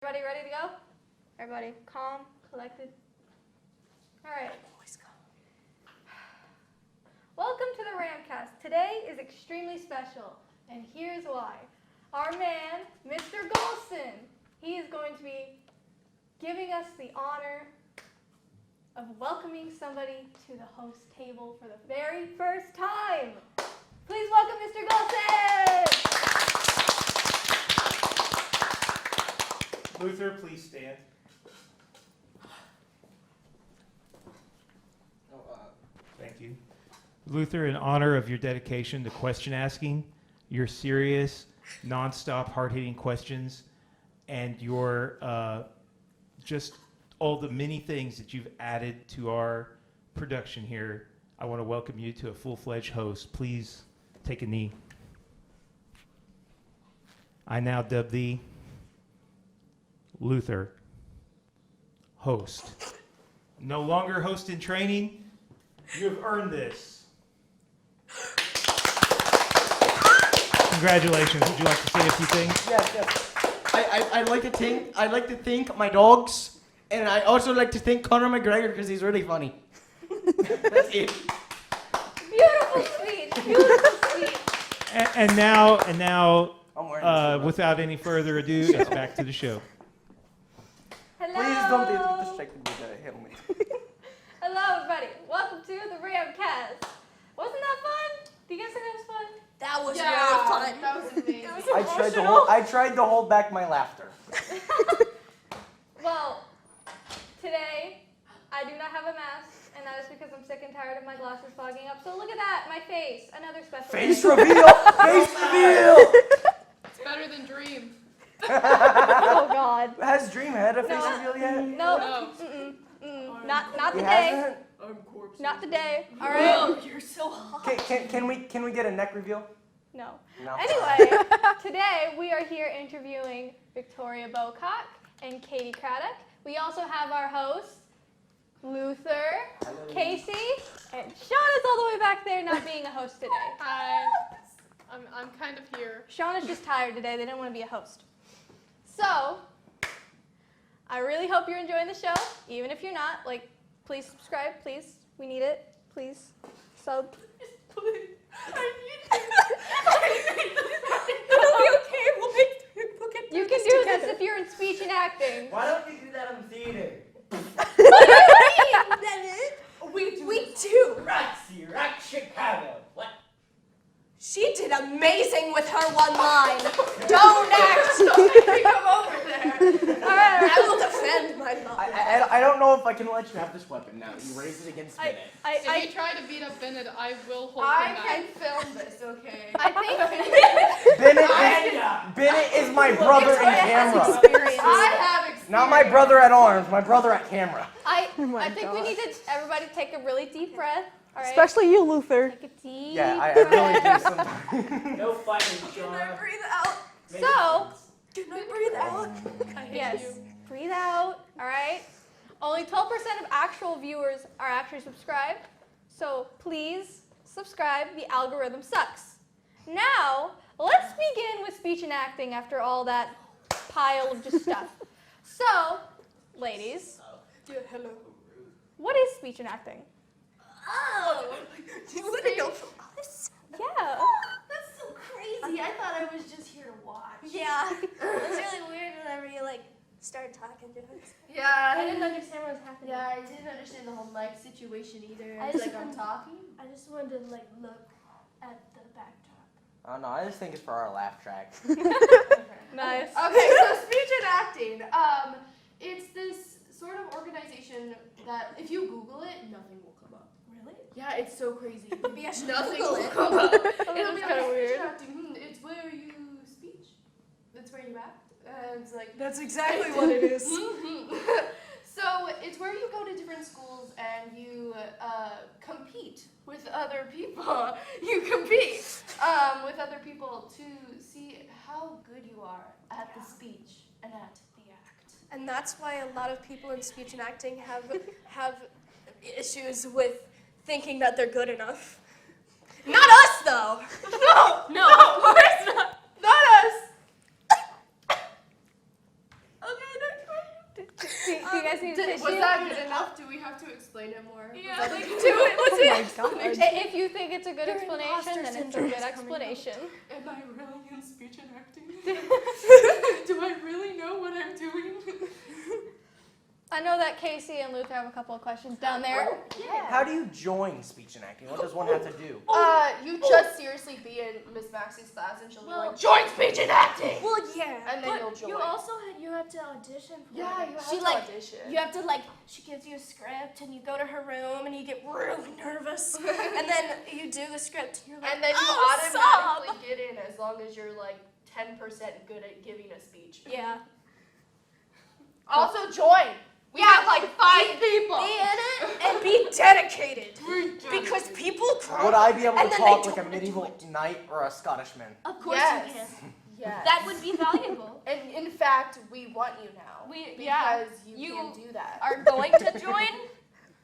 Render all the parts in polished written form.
Everybody ready to go? Everybody calm, collected? All right. Welcome to the Ramcast. Today is extremely special, and here's why. Our man, Mr. Golson, he is going to be giving us the honor of welcoming somebody to the host table for the very first time. Please welcome Mr. Golson! Luther, please stand. Thank you. Luther, in honor of your dedication to question asking, your serious, nonstop, hard-hitting questions, and your just all the many things that you've added to our production here, I want to welcome you to a full-fledged host. Please take a knee. I now dub thee Luther, host. No longer host in training. You have earned this. Congratulations. Would you like to say a few things? Yes. I'd like to thank my dogs, and I also like to thank Conor McGregor because he's really funny. That's it. Beautiful speech. Beautiful speech. And now, without any further ado, it's back to the show. Hello. Please don't distract me with the helmet. Hello, everybody. Welcome to the Ramcast. Wasn't that fun? Do you guys think that was fun? That was really fun. That was amazing. I tried to hold back my laughter. Well, today I do not have a mask, and that is because I'm sick and tired of my glasses fogging up. So look at that, my face, another special. Face reveal! Face reveal! It's better than Dream. Oh God. Has Dream had a face reveal yet? No. Not today. Not today. All right. Oh, you're so hot. Can we get a neck reveal? No. No. Anyway, today we are here interviewing Victoria Bocock and Katie Craddock. We also have our hosts, Luther, Casey, and Sean is all the way back there not being a host today. Hi. I'm kind of here. Sean is just tired today. They didn't want to be a host. So, I really hope you're enjoying the show. Even if you're not, please subscribe, please. We need it. Please. Sub. Please. I need it. It'll be okay. We'll get You can do this if you're in speech and acting. Why don't you do that in theater? We do. Roxy, Rock Chicago. What? She did amazing with her one line. Don't act. Don't come over there. All right. I will defend my mother. I don't know if I can let you have this weapon now. You raise it against Bennett. If you try to beat up Bennett, I will hold him I back. can film this, okay? I think Bennett is my brother in camera. I have experience. Not my brother at arms, my brother at camera. I think we need to everybody take a really deep breath. All right. Especially you, Luther. Take a deep Yeah, I breath. really do sometimes. No fighting, Can I breathe out? So, Can I breathe out? I hate yes, you. breathe out. All right. Only 12% of actual viewers are actually subscribed. So please subscribe. The algorithm sucks. Now, let's begin with speech and acting after all that pile of just stuff. So, ladies, Yeah, hello. what is speech and acting? Oh, you want to go from us? Yeah. That's so crazy. I thought I was just here to watch. Yeah, it's really weird whenever you start talking to us. I didn't understand what was happening. Yeah, I didn't understand the whole mic situation either. I I was just I'm talking. I just wanted to look at the backdrop. Oh no, I just think it's for our laugh track. Nice. Okay, so speech and acting. It's this sort of organization that if you Google it, nothing will come up. Really? Yeah, it's so crazy. Maybe I should Nothing Google will it. come up. It'll That's be kinda like weird. speech acting. It's where you speech. It's where you act. It's like That's exactly what it is. So it's where you go to different schools and you compete with other people. You compete with other people to see how good you are at the speech and at the act. And that's why a lot of people in speech and acting have issues with thinking that they're good enough. Not us, though. No, of course not. Not us. Okay, Do you guys need a tissue? Was that good enough? Do we have to explain it more? Yeah, Was that like, good? do it. What's Oh my it? god. If you think it's a good Your explanation, imposter then it's a syndrome good is coming out. explanation. Am I really in speech and acting? Do I really know what I'm doing? I know that Casey and Luther have a couple of questions down there. How do you join speech and acting? What does one have to do? You just seriously be in Miss Maxie's class and she'll be like, join speech and acting! Well, yeah. And then but you'll join. you also you have to audition for Yeah, it. you have She to like audition. you have to like she gives you a script and you go to her room and you get really nervous and then you do the script and you're like, And then you oh, automatically get in as long as you're like 10% good at giving a speech. sob. Yeah. Also join. We have like 5 people. Be in it and be dedicated because people cry. Would I be able to And then talk they like a don't medieval enjoy it. knight or a Scottish man? Of course Yes. you can. Yes. That would be valuable. And in fact, we want you now. Yeah. Because you You can do that. Are going to join?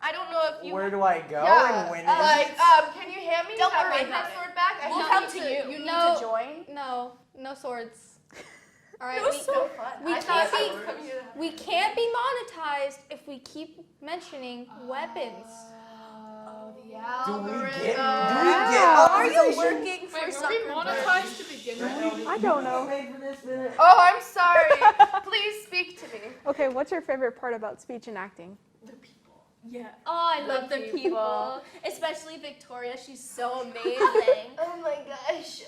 I don't know if you. Where do I go Yeah, and when is like, it? can you hand me Don't that worry Minecraft about it. sword back? I We'll know come you to need you. You need No. to join. No swords. All right, No we, sword. So fun. We I can't thought I be- was coming here to- we can't be monetized if we keep mentioning weapons. Oh, the Do we algorithm. get Are you monetization? working for Wait, were we something? monetized to begin with? I don't know. Oh, I'm sorry. Please speak to me. Okay, what's your favorite part about speech and acting? Yeah. Oh, I love the people. people. Especially Victoria. She's so amazing. Oh my gosh.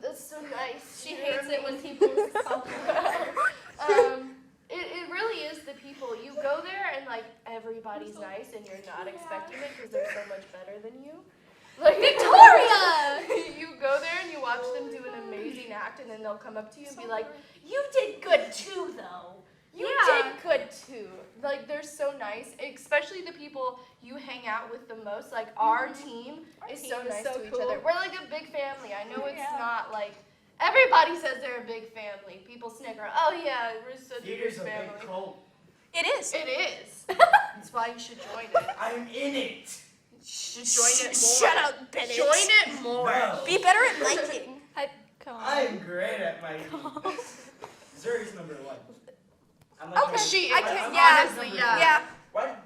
That's so nice. She hates it when people call her. It really is the people. You go there and like everybody's nice and you're not expecting it because they're so much better than you. Like Victoria! You go there and you watch them do an amazing act and then they'll come up to you and be like, "You did good too, though. You did good too." Like they're so nice, especially the people you hang out with the most. Like our team is so team is nice so to each cool. other. We're like a big family. I know it's Yeah. not like everybody says they're a big family. People snicker. Oh yeah, we're such a big family. cult. It is. It is. That's why you should join it. I'm in it. Should join it more. Shut up, Bennett. Join it more. No. Be better at liking. Come on. I'm great at my Zuri's number 1. I'm Okay. She I is. can't- yeah. Honestly, yeah. Yeah. What?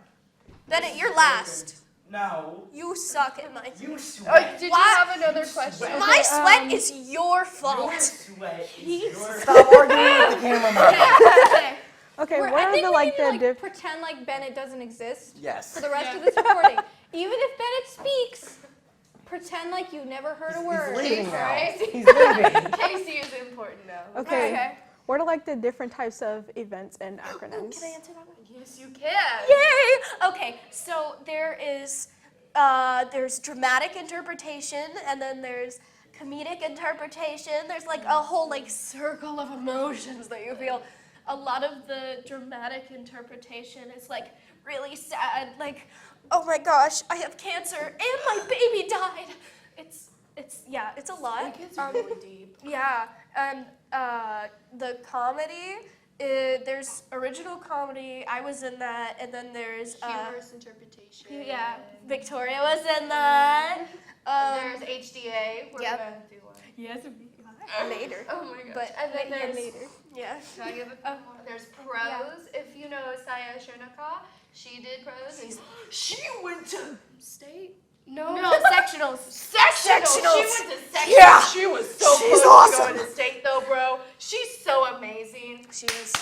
Bennett, you're last. No. You suck at my. You Oh, sweat. did What? you have another question? Sweat. My sweat um, is your fault. Your sweat He's- is your... Stop arguing with the cameraman. Okay. Okay, I what are think the we like need to the like diff- pretend like Bennett doesn't exist Yes. for the rest of this recording. Even if Bennett speaks, pretend like you never heard a word. He's leaving now. Right? He's leaving. Casey is important now. Okay. What are like the different types of events and acronyms? Can I answer that one? Yes, you can. Yay! Okay, so there's dramatic interpretation, and then there's comedic interpretation. There's like a whole like circle of emotions that you feel. A lot of the dramatic interpretation is like really sad, like, oh my gosh, I have cancer and my baby died. It's a lot. It gets really deep. Yeah, and the comedy, there's original comedy. I was in that, and then there's Humorous interpretation. yeah, Victoria was in that. There's HDA. We're Yep. gonna do one. Yes, later. Oh my gosh. But and then yeah, there's later. Yeah. Can I give a few more? There's prose. If you know Saya Shernaka, she did prose. She went to state. No, sectionals. sectionals. Sectionals. She went to sectionals. Yeah. She was so She's close awesome. to going to state though, bro. She's so amazing. She is.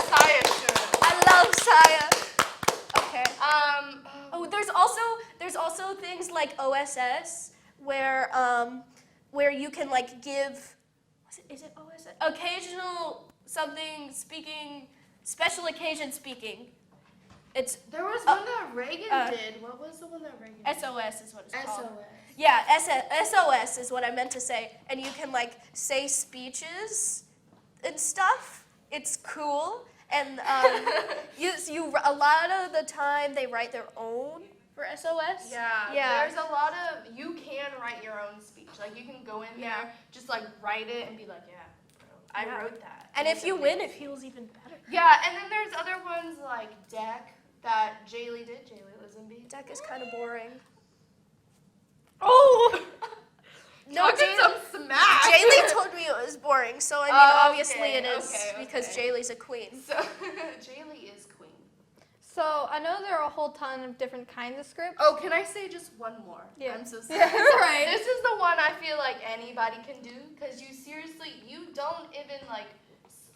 Saya Shernaka. I love Saya. Okay. Oh, Oh, there's also things like OSS where you can like give. Is it OSS? Occasional something speaking, special occasion speaking. It's there was one that Reagan did. What was the one that Reagan did? SOS is what it's called. SOS. Yeah, SOS is what I meant to say. And you can like say speeches and stuff. It's cool. And you a lot of the time they write their own for SOS. Yeah, Yeah. there's a lot of, you can write your own speech. Like, you can go in there, just, like, write it and be like, yeah, bro, I Yeah. wrote that. And if you win, it feels even better. Yeah, and then there's other ones like Deck that Jaylee did. Jaylee lives in B. Deck is kind of boring. Oh! No, talking some smack. Jaylee told me it was boring, so I mean, Oh, obviously okay, it is okay, because okay. Jaylee's a queen. So Jaylee is queen. So I know there are a whole ton of different kinds of scripts. Oh, can I say just one more? Yeah. I'm so sorry. Yeah, it's all right. This is the one I feel like anybody can do because you don't even like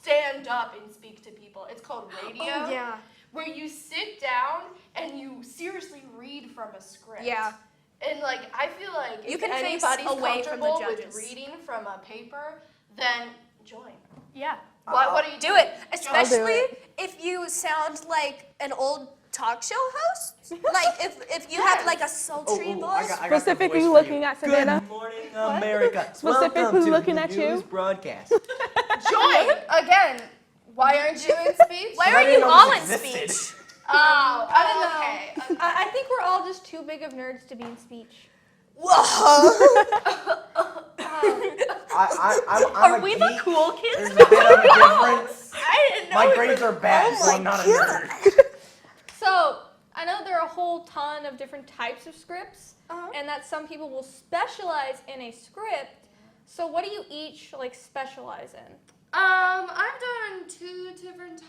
stand up and speak to people. It's called radio. Oh, yeah. Where you sit down and you seriously read from a script. Yeah. And like I feel like You if can face anybody's away from the comfortable with judges. reading from a paper, then join. Yeah. What are you Do doing? it, especially if you sound like an old talk show host. Like if you have like a sultry voice. I got the Specifically voice for looking you. at Savannah. Good morning, America. Specifically Welcome to looking the at you. news broadcast. Join again. Why aren't you in speech? Why I are didn't you know all this in existed. speech? Oh, I don't know. okay. I think we're all just too big of nerds to be in speech. Whoa. I'm Are a we geek. the cool kids? There's a bit of a difference. I didn't know. My it grades was- are bad, Oh so my I'm not a God. nerd. So I know there are a whole ton of different types of scripts, Uh-huh. and that some people will specialize in a script. So what do you each like specialize in? I've done two different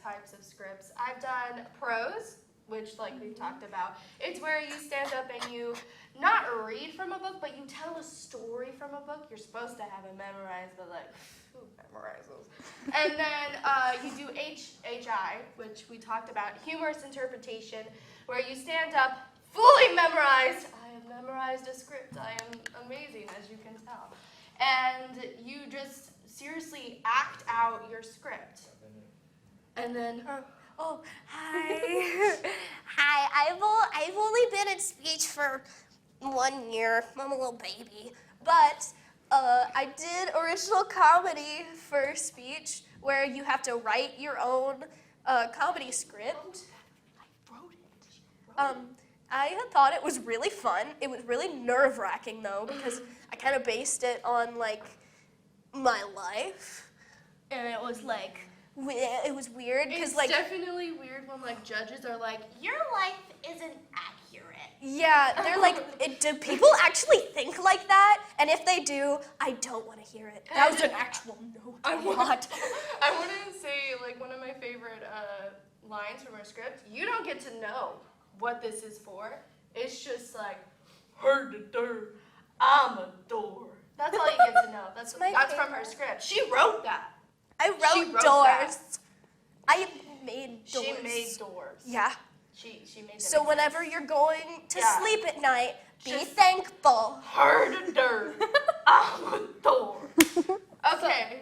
types of scripts. I've done prose, which like we've talked about. It's where you stand up and you not read from a book, but you tell a story from a book. You're supposed to have it memorized, but like, who memorizes? And then you do HI, which we talked about, humorous interpretation, where you stand up, fully memorized. I have memorized a script. I am amazing, as you can tell. And you just seriously act out your script. And then Oh, hi. Hi. I've only been in speech for 1 year. I'm a little baby. But I did original comedy for speech where you have to write your own comedy script. I wrote it. I thought it was really fun. It was really nerve-wracking though because I kind of based it on like my life, and it was like it was weird because it's like definitely weird when like judges are like, your life isn't accurate. yeah, they're like, do people actually think like that? And if they do, I don't want to hear it. That was an actual note. I I'm want not. to say like one of my favorite lines from our script. You don't get to know what this is for. It's just like, heard the dirt, I'm a door. That's all you get to know. That's my from her favorite. script. She wrote that. I She wrote wrote doors. that. I made doors. She made doors. Yeah. She made them So whenever exist. you're going to Yeah. sleep at night, be Just- thankful. Heard the dirt, I'm a door. Okay.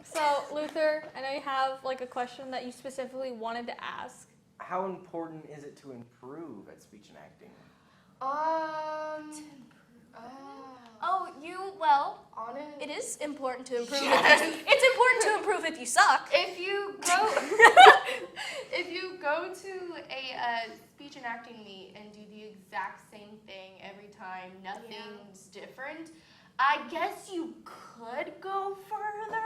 So Luther, I know you have like a question that you specifically wanted to ask. How important is it to improve at speech and acting? Well, Honest. it is important to improve. Yes. It's important to improve if you suck. If you go to a speech and acting meet and do the exact same thing every time, nothing's different, I guess you could go further.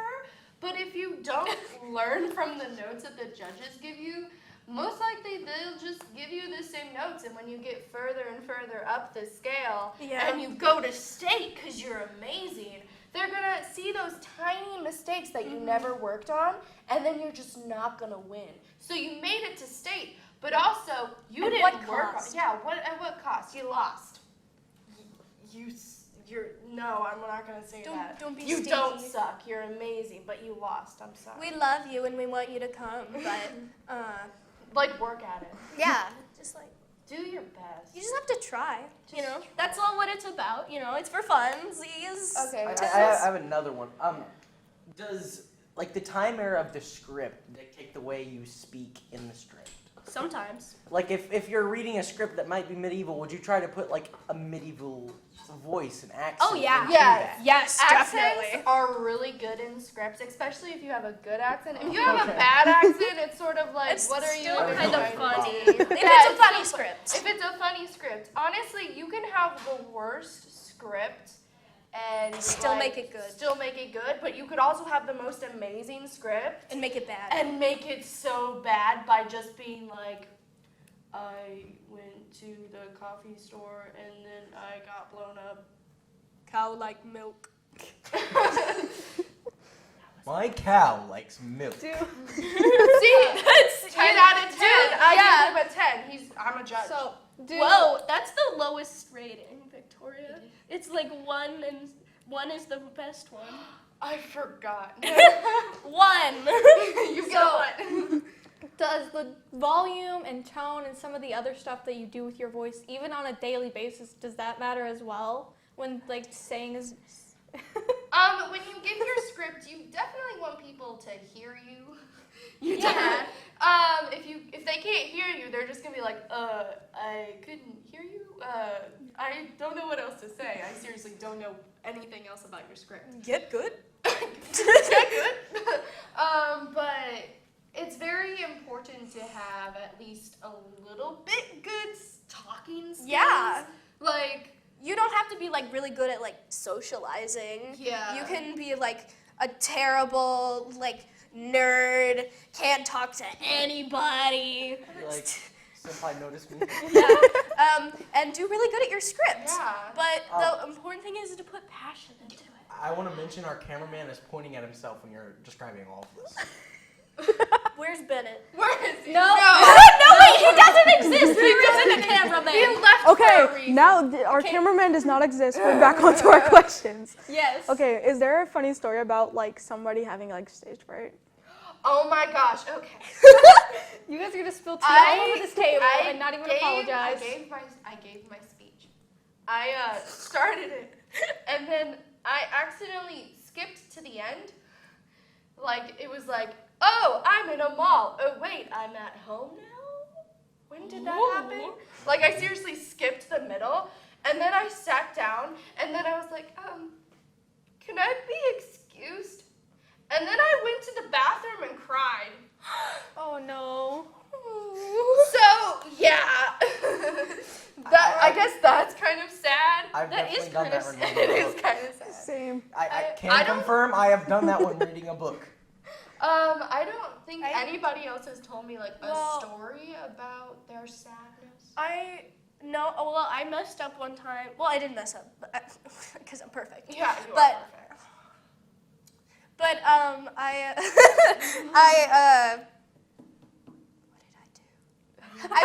But if you don't learn from the notes that the judges give you, most likely they'll just give you the same notes. And when you get further and further up the scale Yeah. and you go to state because you're amazing, they're going to see those tiny mistakes that you never worked on, and then you're just not going to win. So you made it to state, but also you At didn't what work cost? on. Yeah, at what cost? You lost. No, I'm not going to say that. Don't be You stinky. don't suck. You're amazing, but you lost. I'm sorry. We love you and we want you to come, but Like, work at it. yeah, just like Do your best. you just have to try. You know, that's all what it's about. You know, it's for funsies. Okay. I have another one. Does like the timer of the script dictate the way you speak in the script? Sometimes. Like if you're reading a script that might be medieval, would you try to put like a medieval voice and accent? Oh, yeah. into Yes. that? Yes, Accents definitely. are really good in scripts, especially if you have a good accent. If you have a bad accent, it's sort of like, It's what are you still even kind of trying to funny. do? If Yeah, it's a it's funny still script. If it's a funny script, honestly, you can have the worst script and Still like, make it good. Still make it good, but you could also have the most amazing script And make it bad. and make it so bad by just being like, I went to the coffee store and then I got blown up cow like milk. My cow likes milk. Do See, That's 10 out of 10. I yeah. give him a 10. I'm a judge. so do Whoa, that's the lowest rating, Victoria. It's like 1 and 1 is the best one. I forgot. 1. You got one. Does the volume and tone and some of the other stuff that you do with your voice, even on a daily basis, does that matter as well? When like saying is. When you give your script, you definitely want people to hear you. Yeah. If they can't hear you, they're just gonna be like, I couldn't hear you. I don't know what else to say. I seriously don't know anything else about your script. Get good. Get good. But it's very important to have at least a little bit good talking skills. Yeah. Like, You don't have to be like really good at like socializing. yeah. You can be like a terrible like nerd, can't talk to anybody. Like, senpai noticed me. And do really good at your script. Yeah. But the important thing is to put passion into it. I want to mention our cameraman is pointing at himself when you're describing all of this. Where's Bennett? Where is he? No. No, wait, he doesn't exist. There isn't a cameraman. He left for a Okay, reason. now our cameraman does not exist. We're back onto our questions. Yes. Okay, is there a funny story about like somebody having like stage fright? Oh my gosh. Okay. You guys are gonna spill tea all over this table and not even apologize. I gave my speech. I started it, and then I accidentally skipped to the end. Like, it was like, oh, I'm in a mall. Oh wait, I'm at home now? When did that happen? Like, I seriously skipped the middle, and then I sat down, and then I was like, can I be excused? And then I went to the bathroom and cried. Oh no. So, yeah. I guess that's kind of sad. I've That definitely is done kind of that when sad. reading It a is book. kind of sad. Same. I can I don't- confirm I have done that when reading a book. I don't think I- anybody else has told me, like, a Well- story about their sadness. I messed up one time. Well, I didn't mess up because I'm perfect. Yeah, you But- are perfect. But what did I do? I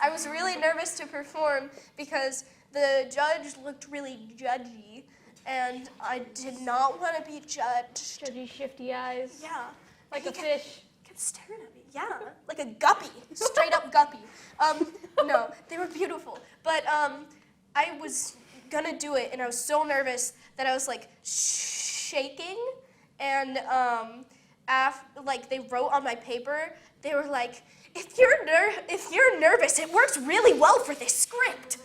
was really nervous to perform because the judge looked really judgy, and I did not want to be judged. Judgy, shifty eyes. Yeah, Like he a kept- fish. kept staring at me. Yeah, like a guppy, straight up guppy. No, they were beautiful, but I was gonna do it, and I was so nervous that I was like shaking, and like they wrote on my paper, they were like, if you're nervous, it works really well for this script.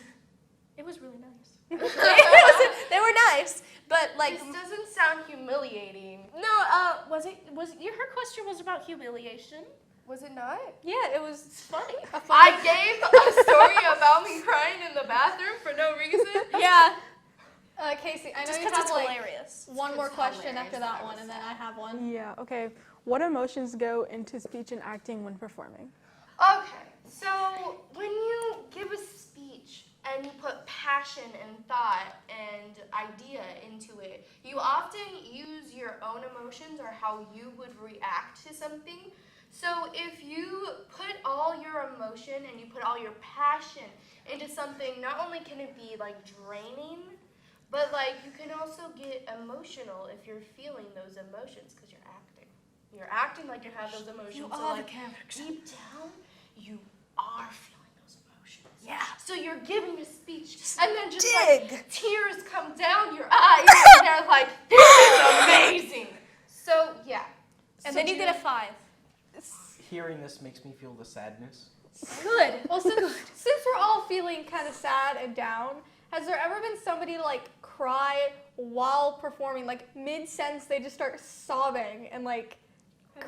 It was really nice. They were nice, but like This doesn't sound humiliating. no, her question was about humiliation. Was it not? Yeah, it was Funny. I gave a story about me crying in the bathroom for no reason. Yeah, Casey, I know just you because have it's like hilarious. one more It's question hilarious after that that I one, was and then I have one. Yeah. Okay. What emotions go into speech and acting when performing? Okay, so when you give a speech and you put passion and thought and idea into it, you often use your own emotions or how you would react to something. So if you put all your emotion and you put all your passion into something, not only can it be like draining, but like you can also get emotional if you're feeling those emotions because you're acting. You're acting like you have those emotions. You so are the like character. deep down, you are feeling those emotions. Yeah. So you're giving a speech, and then just dig. like tears come down your eyes, and they're like, "This is amazing." So yeah. And So then you get a 5. Hearing this makes me feel the sadness. Good. Well, since we're all feeling kind of sad and down, has there ever been somebody to like cry while performing, like mid-sentence they just start sobbing and like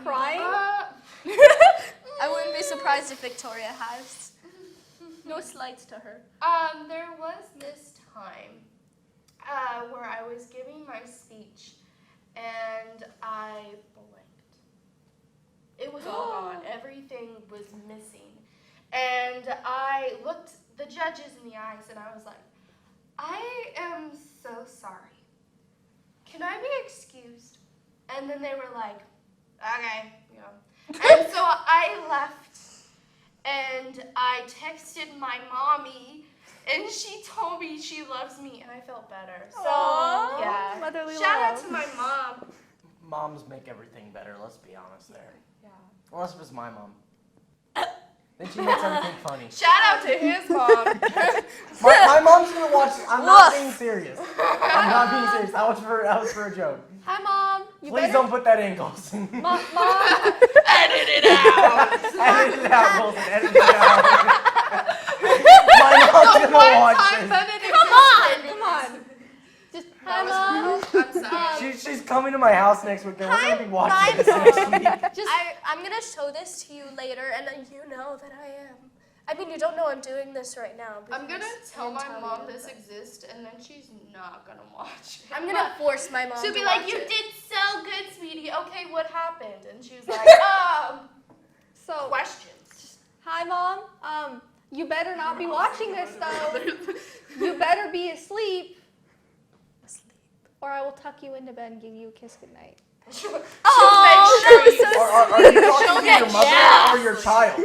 crying? I wouldn't be surprised if Victoria has. No slights to her. There was this time where I was giving my speech, and I blanked. It was all gone. Everything was missing. And I looked the judges in the eyes, and I was like, I am so sorry. Can I be excused? And then they were like, okay, And so I left, and I texted my mommy, and she told me she loves me, and I felt better. So, Aw, yeah. motherly Shout out love. to my mom. Moms make everything better, let's be honest there. Yeah. Unless it was my mom. Then she makes everything funny. Shout out to his mom. My mom's gonna watch this. I'm not being serious. I'm not being serious. That was for a joke. Hi, Mom. Please don't put that in, Golson. Mom. Edit it out. Edit it out, Golson. Edit it out. My mom's gonna watch this. Come on. Just hi, Mom. I'm sorry. She's coming to my house next week, and we're gonna be watching Hi, this next Mom. week. I'm gonna show this to you later, and then you know that I am. I mean, you don't know I'm doing this right now. I'm gonna because tell I'm my telling mom you, this but- exists, and then she's not gonna watch it. I'm gonna force my mom She'll to be like, watch "You it. did so good, sweetie. Okay, what happened?" And she was like, So, questions." hi, Mom. You better not be watching this, though. You better be asleep, or I will tuck you into bed and give you a kiss goodnight. She'll Oh, make that sure Are you talking to get your mother jealous. or your child?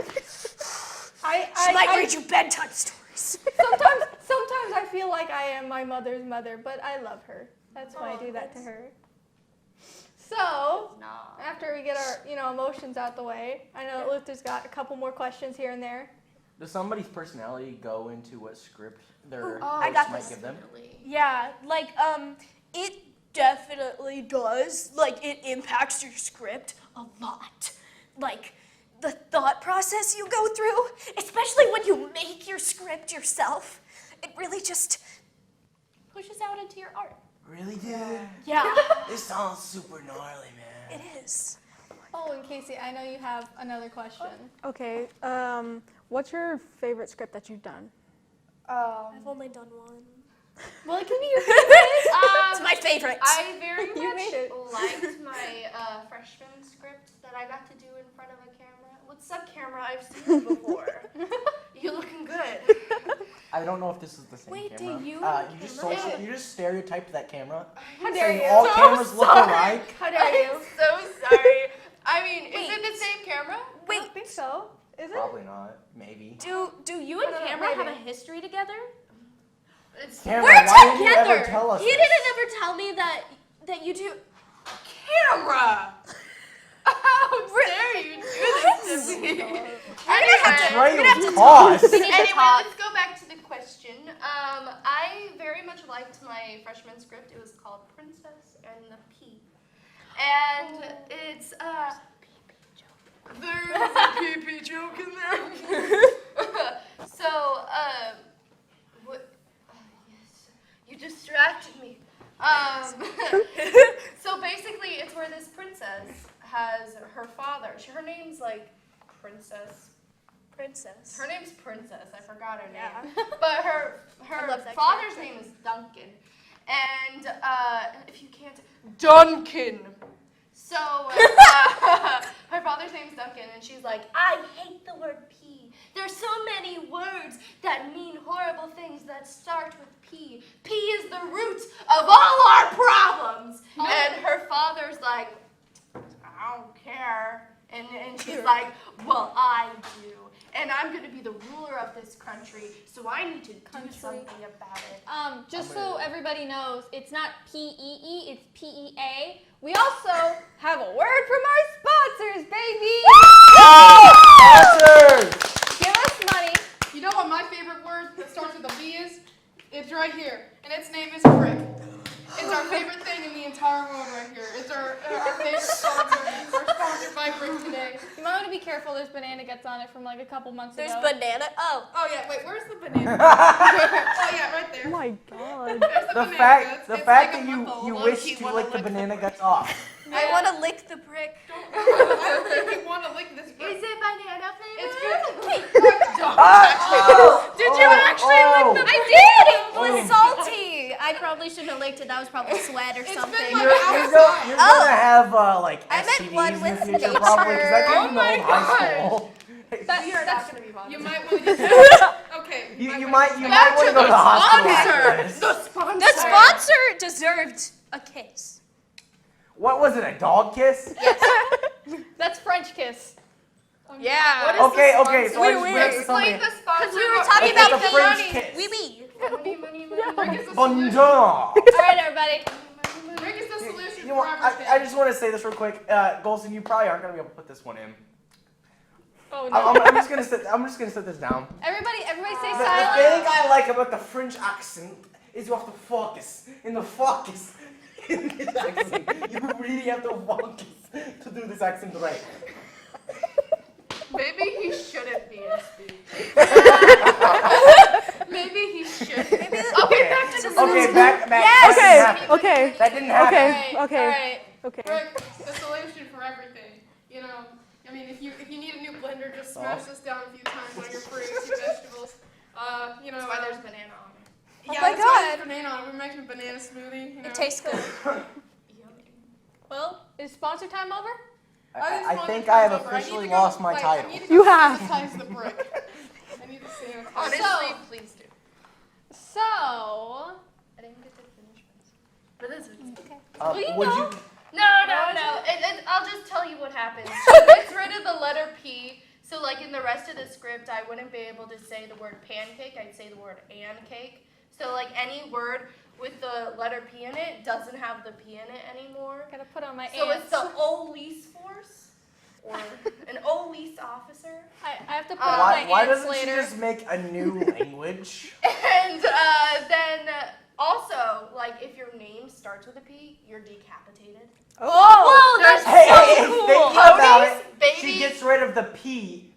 She might read you bedtime stories. Sometimes I feel like I am my mother's mother, but I love her. That's why I do that to her. So, Nah. after we get our emotions out the way, I know that Luther's got a couple more questions here and there. Does somebody's personality go into what script their I host got might this. give them? Yeah, like, it definitely does. Like, it impacts your script a lot. Like, the thought process you go through, especially when you make your script yourself, it really just pushes out into your art. Really, dude? Yeah, This sounds super gnarly, man. it is. Oh, and Casey, I know you have another question. Okay. What's your favorite script that you've done? I've only done one. Well, it can be your favorite. It's my favorite. I very You much made it. liked my freshman script that I got to do in front of a camera. What's up, camera? I've seen you before. You're looking good. I don't know if this is the same Wait, do camera. you You just stereotyped that camera. How dare Saying you? all So cameras look sorry. alike. How dare you? I'm so sorry. I mean, is Wait. it the same camera? I don't think so. Is it? Probably not. Maybe. Do you and I don't know, Cameron have a maybe. history together? It's Cameron, We're why didn't you together. ever tell us He this? didn't ever tell me that you two. camera. How dare you do this to me? Betrayal toss. Anyway, let's go back to the question. I very much liked my freshman script. It was called Princess and the Pea. And it's, there's a pee-pee joke in there. So, yes, you distracted me. So basically, it's where this princess has her father. Her name's like Princess. Her name's Princess. I forgot her name. But her love that father's name is Duncan. And if you can't, Duncan. So her father's name is Duncan, and she's like, I hate the word pea. There's so many words that mean horrible things that start with P. P is the root of all our problems. And her father's like, I don't care. And she's like, well, I do. And I'm going to be the ruler of this country, so I need to do something about it. Just so everybody knows, it's not P-E-E, it's P-E-A. We also have a word from our sponsors, baby! Sponsors! Give us money. You know what my favorite word that starts with a B is? It's right here, and its name is prick. It's our favorite thing in the entire world right here. It's our favorite sponsor. We're sponsored by Brick today. You might want to be careful, there's banana guts on it from like a couple months There's ago. banana. Oh, Oh yeah, wait, where's the banana? Oh yeah, right Oh there. my god. There's the banana fact guts. It's that like a you month-old. wish Low-key to wanna lick the lick the banana brick. guts off. I want to lick the brick. I don't think you want to lick this brick. Is it banana flavor? It's good. Did you actually lick the I did. It was salty. I probably shouldn't have licked it. That was probably sweat or It's something. been You're, like you're, outside. you're gonna have like I meant STDs one in with the future nature. probably because that Oh came my from high school. You're not going to be bothered. You might want to. Okay. Okay. You might want Back to to go to the hospital sponsor. after this. The sponsor. The sponsor deserved a kiss. What was it? A dog kiss? That's French kiss. Yeah. What is Okay. the Okay. sponsor? So I just Wait, read to It's somebody. like the sponsor. Because we were talking It's about a the French money. kiss. Oui, oui. Rick is the Bonjour. solution. All right, everybody. Rick is the solution You for want, everything. I just want to say this real quick, Golson. You probably aren't gonna be able to put this one in. Oh no. I'm just gonna sit this down. Everybody stay The silent. thing I like about the French accent is you have to focus. In the focus in this accent, you really have to focus to do this accent right. Maybe he shouldn't be in speech. Maybe he should. Okay, back to the Okay, back. Yes! That didn't happen. Okay. That didn't happen. Okay. All Okay. right. Okay. Rick, the solution for everything. You know, I mean, if you need a new blender, just smash this down a few times on your fruits, your vegetables. You know. That's why there's banana on it. Yeah, my that's why God. there's banana on it. We're making a banana smoothie. You know. It tastes good. Well, is sponsor time over? I think I have officially lost my title. You have. Sanitize the brick. I need to sanitize. Honestly, So- please do. So, I didn't get to finish this. But this is okay. Would you? No. I'll just tell you what happens. She gets rid of the letter P. So, like in the rest of the script, I wouldn't be able to say the word pancake. I'd say the word cake. So, like any word with the letter P in it doesn't have the P in it anymore. gotta put on my So ants. it's the police force or an police officer. I have to put on my Why ants doesn't she later. just make a new language? And then also, like if your name starts with a P, you're decapitated. Oh, that's Hey, so cool. think about Ponies, it. babies. She gets rid of the P.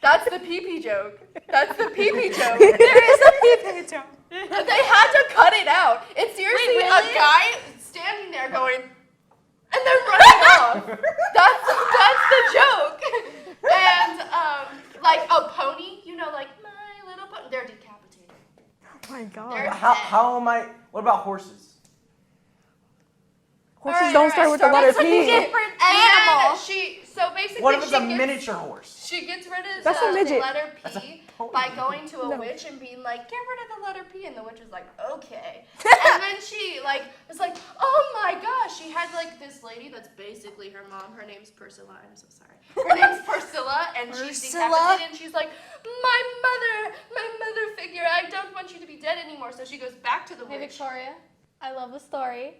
That's the pee-pee joke. That's the pee-pee joke. There is a pee-pee joke. They had to cut it out. It's seriously Wait, really? a guy standing there going, and then running off. That's the joke. And like a pony, you know, like My Little Pony, they're decapitated. Oh my God. They're How am I? What about horses? Horses don't start with the letter It's like a P. different animal. So basically, What if it's she a gets- miniature horse? She gets rid of That's a the midget. letter That's a P pony. by going to a No. witch and being like, get rid of the letter P, and the witch is like, okay. And then she was like, oh my gosh, she had like this lady that's basically her mom. Her name's Priscilla. I'm so sorry. Her name's Priscilla, and she's Priscilla? decapitated, and she's like, my mother figure, I don't want you to be dead anymore. So she goes back to the Hey witch. Victoria, I love the story.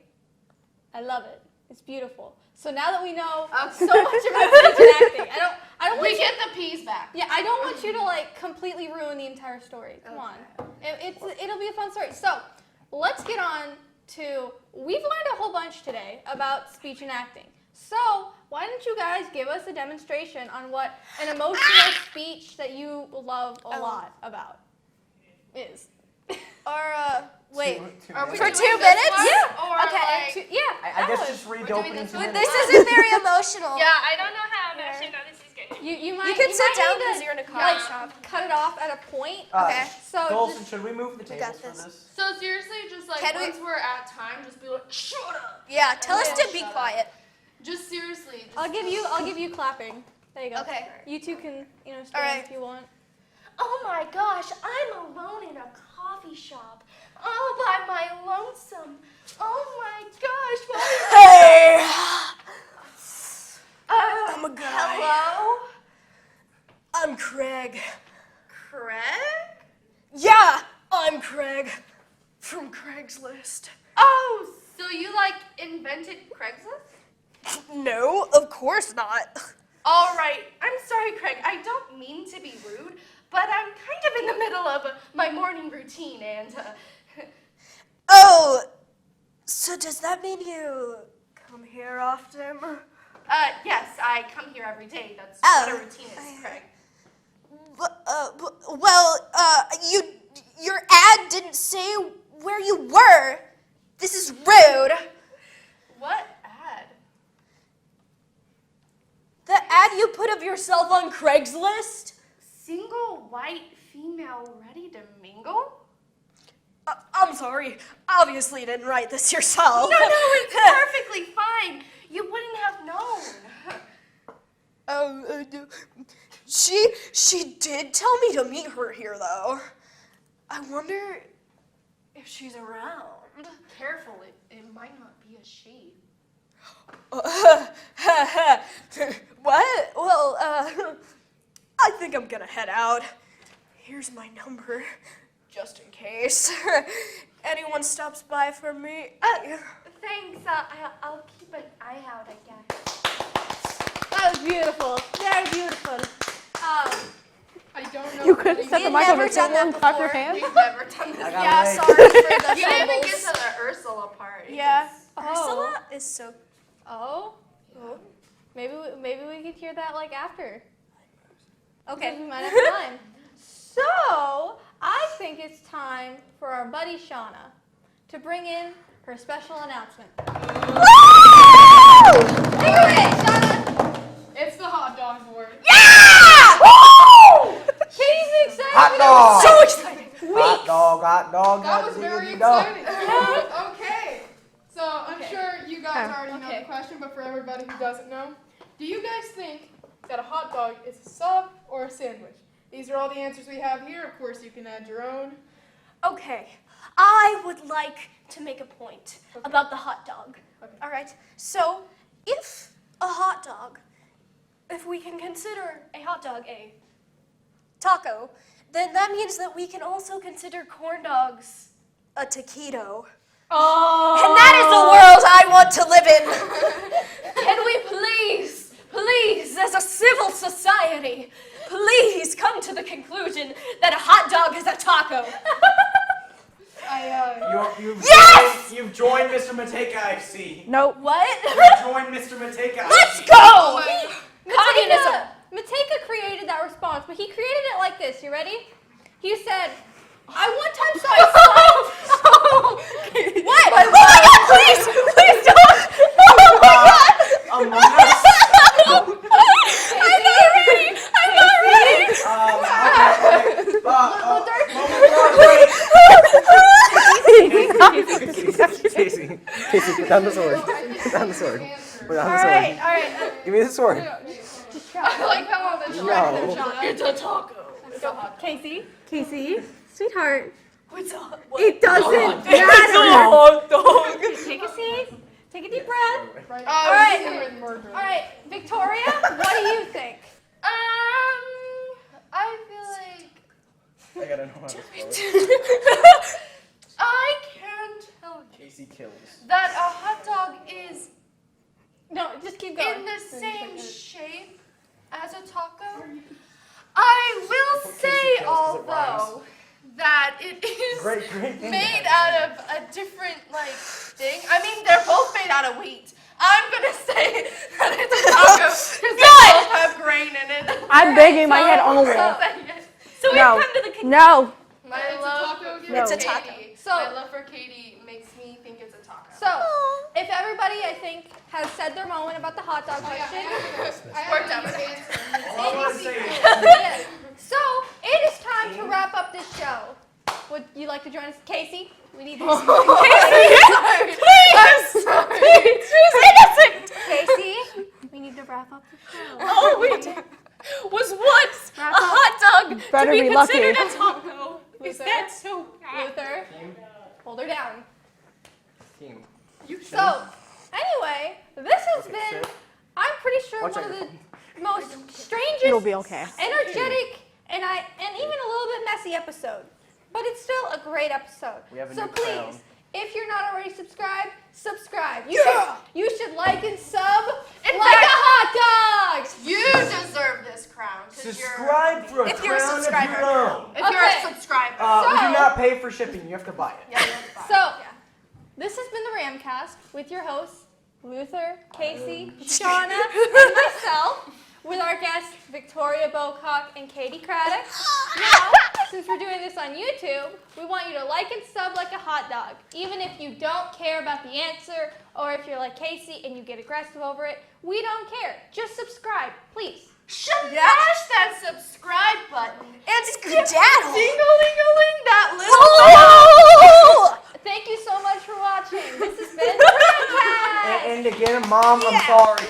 I love it. It's beautiful. So now that we know so much about speech and acting, I don't want We you, get the P's back. yeah, I don't want you to like completely ruin the entire story. Come on, it'll be a fun story. So let's get on to. We've learned a whole bunch today about speech and acting. So why don't you guys give us a demonstration on what an emotional speech that you love a lot about is? Or, wait. Are we For doing 2 this minutes? one? Yeah. Or Okay. like- I guess just We're read the doing opening this 2 one? minutes. This isn't very emotional. Yeah, I don't know how emotional this is getting. You might You can sit might down need to, because you're in a coffee like, shop. cut it off at a point. Okay. So Golson, just, should we move the tables for this. this? So seriously, just like Can we- once we're at time, just be like, shut up. Yeah, tell us to be Shut up. quiet. Just seriously. Just I'll give you clapping. There you go. Okay. You two can stand right. if you want. Oh my gosh, I'm alone in a coffee shop, all by my lonesome. Oh my gosh, what Hey! I'm a guy. Hello? I'm Craig. Craig? Yeah, I'm Craig. From Craigslist. Oh, so you like invented Craigslist? No, of course not. All right, I'm sorry, Craig. I don't mean to be rude, but I'm kind of in the middle of my morning routine and Oh, so does that mean you come here often? yes, I come here every day. That's Oh. what a routine is, Craig. Your ad didn't say where you were. This is rude. What ad? The ad you put of yourself on Craigslist? Single white female ready to mingle? I'm sorry. Obviously you didn't write this yourself. No, it's perfectly fine. You wouldn't have known. No. She did tell me to meet her here, though. I wonder if she's around. Careful, it might not be a she. What? Well, I think I'm gonna head out. Here's my number, just in case anyone stops by for me. Thanks. I'll keep an eye out, I guess. That was beautiful. Very beautiful. I don't know. You could set We've the mic over never to done that and clap your before. hands. We've never done this. I got Yeah, a leg. sorry for the You didn't even get fumbles. to the Ursula part. Yeah, Oh. Ursula is so. Oh. Maybe we could hear that like after. Okay. Because we might have time. So I think it's time for our buddy Shauna to bring in her special announcement. Take it away, Shauna. It's the hot dog board. Katie's excited. Hot dog. So excited. Hot dog. That was very exciting. Okay. So I'm sure you guys already know the question, but for everybody who doesn't know, do you guys think that a hot dog is a sub or a sandwich? These are all the answers we have here. Of course, you can add your own. Okay, I would like to make a point about the hot dog. Okay. All right, so if a hot dog, if we can consider a hot dog a taco, then that means that we can also consider corn dogs a taquito. Oh. And that is the world I want to live in. Can we please, as a civil society, please come to the conclusion that a hot dog is a taco? You've joined Mr. Mateka, I see. Nope. What? You've joined Mr. Mateka. Let's go! Oh my God. Communism. Mateka created that response, but he created it like this. You ready? He said, I one time saw a sign. What? Oh my God! Please don't! Oh my God! Among Us. I'm not ready. Casey, put down the sword. Put down the sword. Put down the sword. All right. Give me the sword. I like how all this No. It's a taco. It's a hot dog. Casey, sweetheart, What's up? it doesn't matter. hot dog. Take a seat. Take a deep breath. Right. All right. Written word. All right, Victoria, what do you think? I feel like I gotta know how to spell it. I can tell you Casey kills. that a hot dog is No, just keep going. in the same shape as a taco. I will Casey say, kills 'cause it although, that it is Great thing. made out of a different thing. I mean, they're both made out of wheat. I'm gonna say that it's a taco because they both have grain in it. I'm banging my head on the wall. So we've No. come to the conclusion. No. My It's a love taco again? for No. It's a taco. Katie. So- My love for Katie makes me think it's a taco. So, if everybody, I think, has said their moment about the hot dog question, Worked out. All I want to say is, yes. So it is time to wrap up this show. Would you like to join us, Casey? We need this. Casey, we need to wrap up the show. Oh, we was once a hot dog Better to be be lucky. considered a taco. Is that so bad? Luther, hold her down. team. So, anyway, this has Okay, been, sit. I'm pretty sure, Watch one out of your the most strangest, It'll be okay. energetic, and even a little bit messy episode. But it's still a great episode. We have a So new please, crown. if you're not already subscribed, subscribe. You should like and sub In like fact- a hot dog. You deserve this crown. 'Cause Subscribe for a If you're a crown of subscriber. your own. If you're Okay. a subscriber. We So- do not pay for shipping. You have to buy it. Yeah, you have to buy it. So, Yeah. this has been the Ramcast with your hosts, Luther, Casey, Shauna, and myself, with our guests, Victoria Bocock and Katie Craddock. Now, since we're doing this on YouTube, we want you to like and sub like a hot dog. Even if you don't care about the answer, or if you're like Casey and you get aggressive over it, we don't care. Just subscribe, please. Smash that subscribe button. And skedaddle. Ding-a-ling-a-ling, that little Oh! Thank you so much for watching. This has been the Ramcast. And again, Mom, I'm sorry.